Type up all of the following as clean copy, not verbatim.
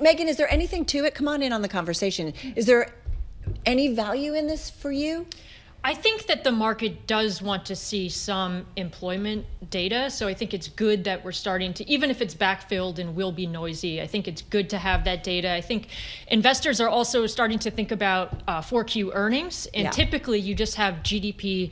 Meghan, is there anything to it? Come on in on the conversation. Is there any value in this for you? I think that the market does want to see some employment data. So I think it's good that we're starting to, even if it's backfilled and will be noisy, I think it's good to have that data. I think investors are also starting to think about 4Q earnings. And typically you just have GDP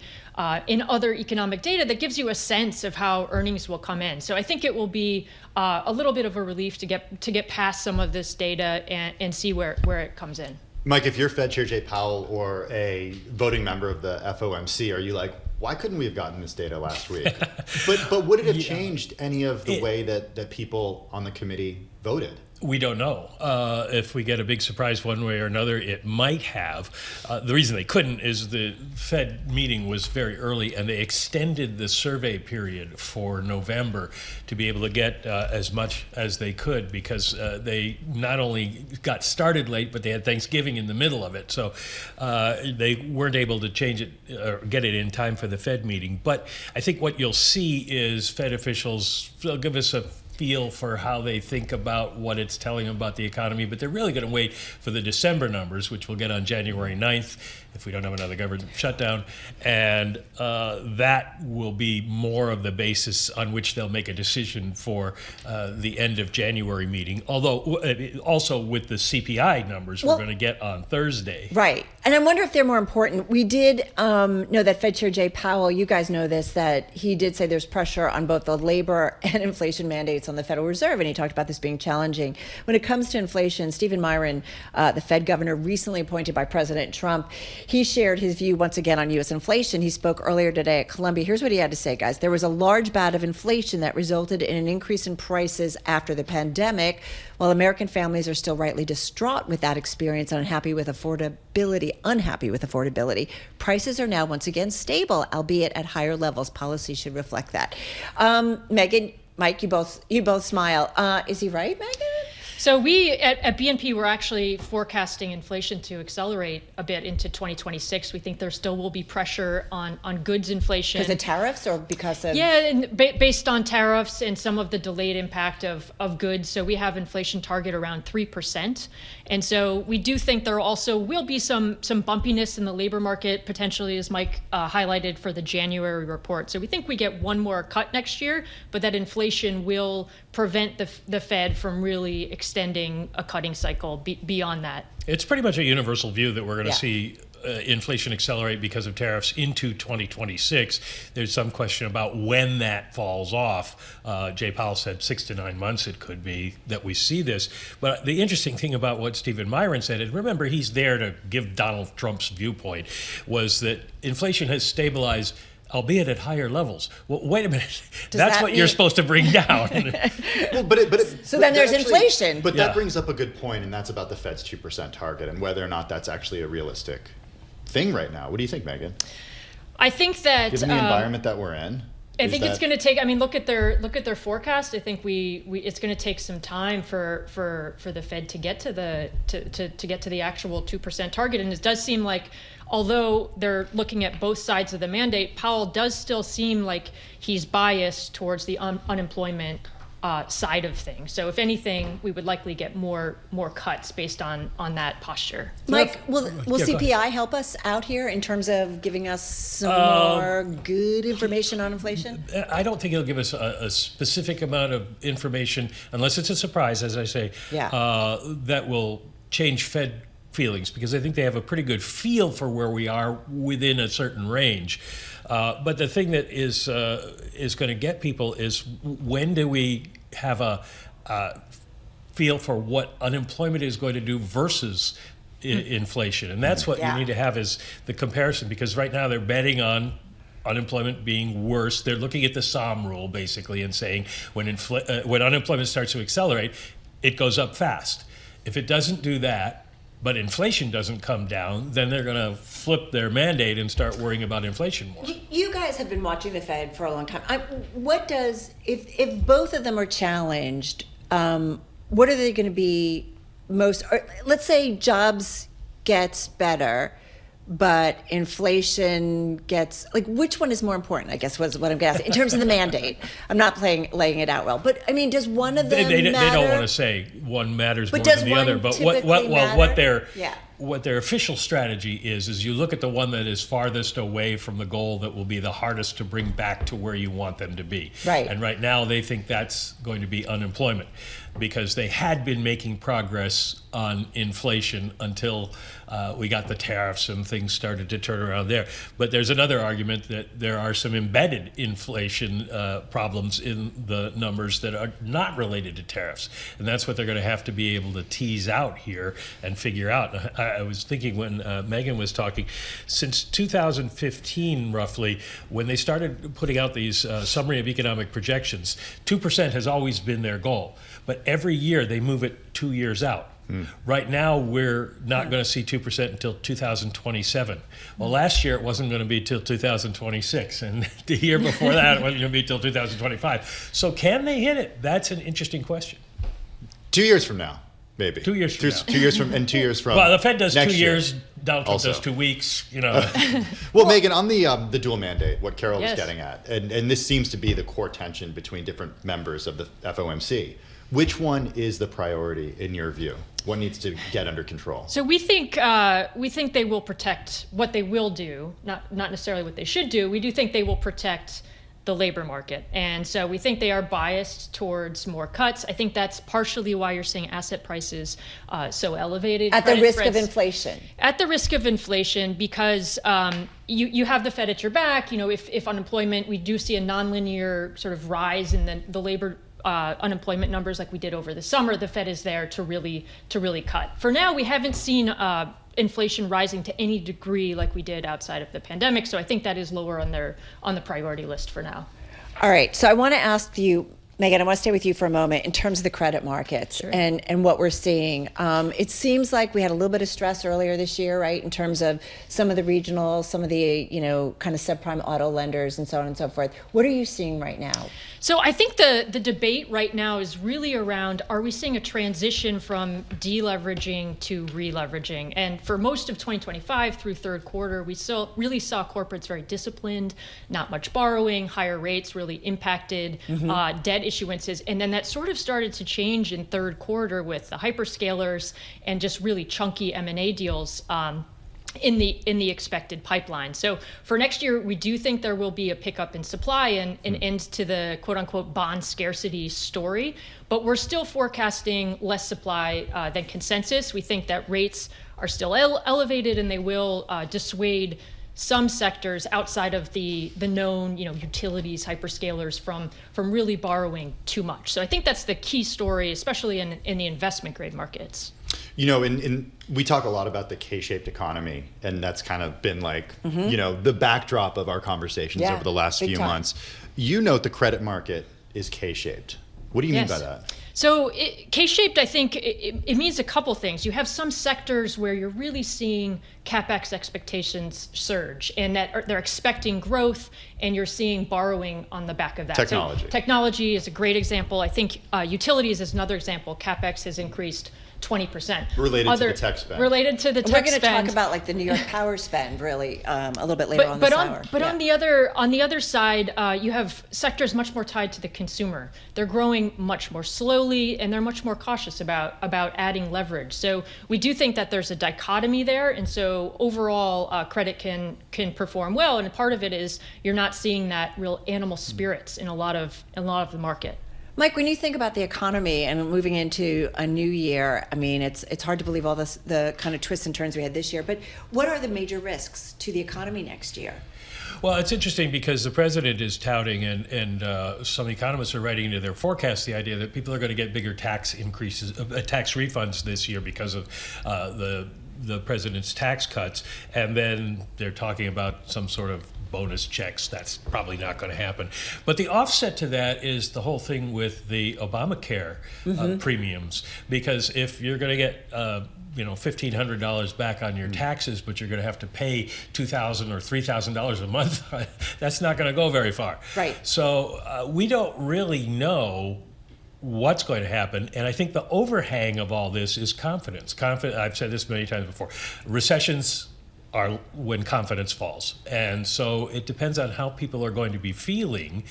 in other economic data that gives you a sense of how earnings will come in. So I think it will be a little bit of a relief to get past some of this data and see where it comes in. Mike, if you're Fed Chair Jay Powell or a voting member of the FOMC, are you like, why couldn't we have gotten this data last week? but would it have changed any of the way that people on the committee voted? We don't know. If we get a big surprise one way or another, it might have. The reason they couldn't is the Fed meeting was very early, and they extended the survey period for November to be able to get as much as they could, because they not only got started late, but they had Thanksgiving in the middle of it. So they weren't able to change it or get it in time for the Fed meeting. But I think what you'll see is Fed officials, they'll give us a feel for how they think about what it's telling them about the economy, but they're really going to wait for the December numbers, which we'll get on January 9th if we don't have another government shutdown, and that will be more of the basis on which they'll make a decision for the end of January meeting, although also with the CPI numbers we're going to get on Thursday. Right, and I wonder if they're more important. We did know that Fed Chair Jay Powell, you guys know this, that he did say there's pressure on both the labor and inflation mandates on the Federal Reserve, and he talked about this being challenging. When it comes to inflation, Stephen Myron, the Fed governor recently appointed by President Trump, he shared his view once again on U.S. inflation. He spoke earlier today at Columbia. Here's what he had to say, guys. There was a large bout of inflation that resulted in an increase in prices after the pandemic. While American families are still rightly distraught with that experience and unhappy with affordability, prices are now once again stable, albeit at higher levels. Policy should reflect that. Meghan, Mike, you both smile. Is he right, Meghan? So we at BNP, we're actually forecasting inflation to accelerate a bit into 2026. We think there still will be pressure on goods inflation. Because of tariffs or because of? Yeah, and based on tariffs and some of the delayed impact of goods. So we have inflation target around 3%. And so we do think there also will be some bumpiness in the labor market, potentially, as Mike highlighted for the January report. So we think we get one more cut next year, but that inflation will prevent the Fed from really extending a cutting cycle beyond that. It's pretty much a universal view that we're going to see inflation accelerate because of tariffs into 2026. There's some question about when that falls off. Jay Powell said 6 to 9 months it could be that we see this. But the interesting thing about what Stephen Myron said, and remember he's there to give Donald Trump's viewpoint, was that inflation has stabilized, albeit at higher levels. Well, wait a minute. That's what you're supposed to bring down. So then there's inflation. But that brings up a good point, and that's about the Fed's 2% target and whether or not that's actually a realistic thing right now. What do you think, Meghan? I think that given the environment that we're in, I think it's going to take. I mean, look at their forecast. I think it's going to take some time for the Fed to get to the actual 2% target. And it does seem like, although they're looking at both sides of the mandate, Powell does still seem like he's biased towards the unemployment side of things. So if anything, we would likely get more cuts based on that posture. Mike, will CPI help us out here in terms of giving us some more good information on inflation? I don't think it'll give us a specific amount of information, unless it's a surprise, as I say, that will change Fed feelings, because I think they have a pretty good feel for where we are within a certain range. But the thing that is going to get people is, when do we have a feel for what unemployment is going to do versus inflation? And that's what you need to have, is the comparison, because right now they're betting on unemployment being worse. They're looking at the SOM rule, basically, and saying when unemployment starts to accelerate, it goes up fast. If it doesn't do that, but inflation doesn't come down, then they're going to flip their mandate and start worrying about inflation more. You guys have been watching the Fed for a long time. If both of them are challenged, what are they going to be most? Let's say jobs gets better, but inflation gets, like, which one is more important, I guess was what I'm guessing, in terms of the mandate. I'm not laying it out well. But, I mean, does one of them matter? They don't want to say one matters more does than the one other. But typically matter? what their official strategy is you look at the one that is farthest away from the goal that will be the hardest to bring back to where you want them to be. Right. And right now they think that's going to be unemployment, because they had been making progress on inflation until we got the tariffs and things started to turn around there. But there's another argument that there are some embedded inflation problems in the numbers that are not related to tariffs. And that's what they're going to have to be able to tease out here and figure out. I was thinking when Meghan was talking, since 2015, roughly, when they started putting out these summary of economic projections, 2% has always been their goal. But every year they move it 2 years out. Right now, we're not going to see 2% until 2027. Well, last year it wasn't going to be till 2026, and the year before that it wasn't going to be till 2025. So can they hit it? That's an interesting question. 2 years from now, maybe. 2 years from now. 2 years from, and 2 years from. Well, the Fed does 2 next years. year. Donald Trump does 2 weeks. You know. Well, Meghan, on the dual mandate, what Carol was Yes. getting at, and this seems to be the core tension between different members of the FOMC. Which one is the priority in your view? What needs to get under control? So we think they will protect what they will do, not necessarily what they should do. We do think they will protect the labor market, and so we think they are biased towards more cuts. I think that's partially why you're seeing asset prices so elevated. At the Credit risk of spreads- inflation. At the risk of inflation, because you have the Fed at your back. You know, if unemployment, we do see a nonlinear sort of rise in the labor unemployment numbers like we did over the summer. The Fed is there to really cut. For now, we haven't seen inflation rising to any degree like we did outside of the pandemic. So I think that is lower on the priority list for now. All right. So I want to ask you, Meghan, I want to stay with you for a moment in terms of the credit markets. Sure. and what we're seeing. It seems like we had a little bit of stress earlier this year, right, in terms of some of the regional, some of the, kind of subprime auto lenders and so on and so forth. What are you seeing right now? So I think the debate right now is really around, are we seeing a transition from deleveraging to releveraging? And for most of 2025 through third quarter, we still really saw corporates very disciplined, not much borrowing, higher rates really impacted debt issuances. And then that sort of started to change in third quarter with the hyperscalers and just really chunky M&A deals in the expected pipeline. So for next year, we do think there will be a pickup in supply and an end to the quote unquote bond scarcity story, but we're still forecasting less supply than consensus. We think that rates are still elevated and they will dissuade some sectors outside of the known, utilities, hyperscalers from really borrowing too much. So I think that's the key story, especially in the investment grade markets. We talk a lot about the K-shaped economy, and that's kind of been like, the backdrop of our conversations over the last few months. You note the credit market is K-shaped. What do you mean by that? So K-shaped, I think it means a couple things. You have some sectors where you're really seeing CapEx expectations surge, and that they're expecting growth, and you're seeing borrowing on the back of that. Technology. So technology is a great example. I think utilities is another example. CapEx has increased 20%. Related to the tech spend. Related to the tech spend. We're going to talk about like the New York power spend really a little bit later on this hour. But on the other side, you have sectors much more tied to the consumer. They're growing much more slowly, and they're much more cautious about adding leverage. So we do think that there's a dichotomy there, and so overall credit can perform well. And part of it is you're not seeing that real animal spirits in a lot of the market. Mike, when you think about the economy and moving into a new year, I mean, it's hard to believe all the kind of twists and turns we had this year, but what are the major risks to the economy next year? Well, it's interesting because the president is touting, and some economists are writing into their forecast the idea that people are going to get bigger tax increases, tax refunds this year because of the president's tax cuts, and then they're talking about some sort of bonus checks. That's probably not going to happen. But the offset to that is the whole thing with the Obamacare premiums, because if you're going to get $1,500 back on your taxes, but you're going to have to pay $2,000 or $3,000 a month, that's not going to go very far. Right. So we don't really know what's going to happen, and I think the overhang of all this is confidence. I've said this many times before. Recessions are when confidence falls. And so it depends on how people are going to be feeling,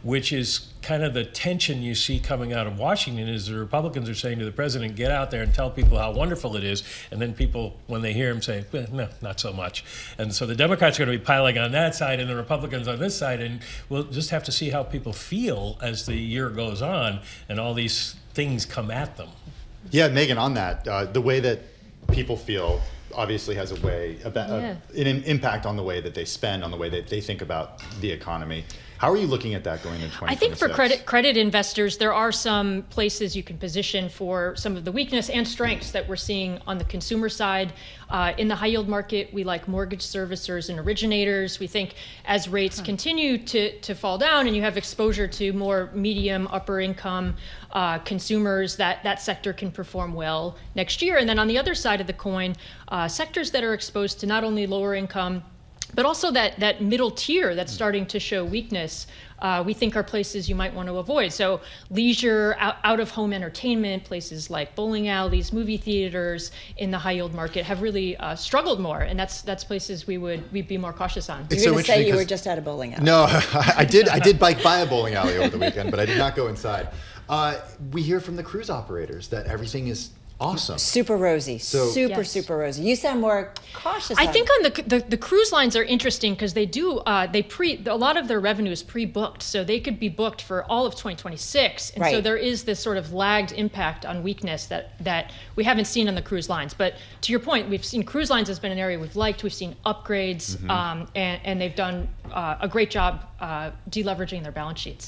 which is kind of the tension you see coming out of Washington, is the Republicans are saying to the president, get out there and tell people how wonderful it is. And then people, when they hear him, say, well, no, not so much. And so the Democrats are going to be piling on that side and the Republicans on this side. And we'll just have to see how people feel as the year goes on and all these things come at them. Yeah, Meghan, on that, the way that people feel obviously has a way, an impact on the way that they spend, on the way that they think about the economy. How are you looking at that going into 2026? I think for credit investors, there are some places you can position for some of the weakness and strengths that we're seeing on the consumer side. In the high yield market, we like mortgage servicers and originators. We think as rates continue to fall down and you have exposure to more medium, upper income consumers, that sector can perform well next year. And then on the other side of the coin, sectors that are exposed to not only lower income, but also that middle tier that's starting to show weakness, we think are places you might want to avoid. So leisure, out-of-home entertainment, places like bowling alleys, movie theaters in the high-yield market have really struggled more, and that's places we'd be more cautious on. You're going to say you were just at a bowling alley. No, I did bike by a bowling alley over the weekend, but I did not go inside. We hear from the cruise operators that everything is awesome. Super rosy. Super rosy. You sound more cautious. I think on the cruise lines are interesting because they do a lot of their revenue is pre-booked, so they could be booked for all of 2026, and so there is this sort of lagged impact on weakness that we haven't seen on the cruise lines. But to your point, we've seen cruise lines has been an area we've liked. We've seen upgrades, and they've done a great job deleveraging their balance sheets.